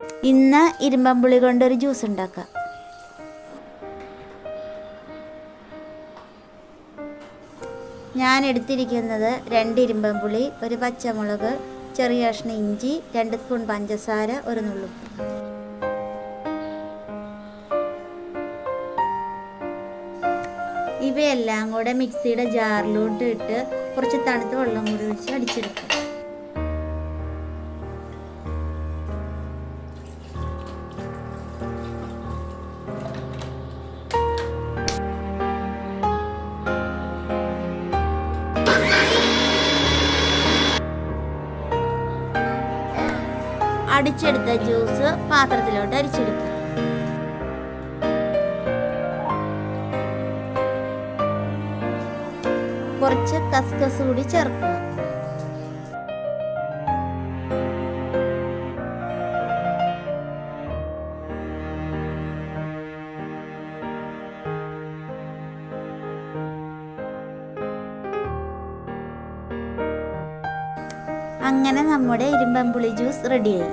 ഇന്ന് ഇരുമ്പമ്പുളി കൊണ്ടൊരു ജ്യൂസ് ഉണ്ടാക്കാം. ഞാൻ എടുത്തിരിക്കുന്നത് 2 ഇരുമ്പമ്പുളി, 1 പച്ചമുളക്, ചെറിയ കഷ്ണം ഇഞ്ചി, 2 സ്പൂൺ പഞ്ചസാര, 1 നുള്ളു. ഇവയെല്ലാം കൂടെ മിക്സിയുടെ ജാറിലോട്ട് ഇട്ട് കുറച്ച് തണുത്ത വെള്ളം കൂടി ഒഴിച്ച് അടിച്ചെടുക്കും. അടിച്ചെടുത്ത ജ്യൂസ് പാത്രത്തിലോട്ട് അരിച്ചെടുക്കുക. കുറച്ച് കസ്കസ് കൂടി ചേർക്കുക. അങ്ങനെ നമ്മുടെ ഇരുമ്പമ്പുളി ജ്യൂസ് റെഡിയായി.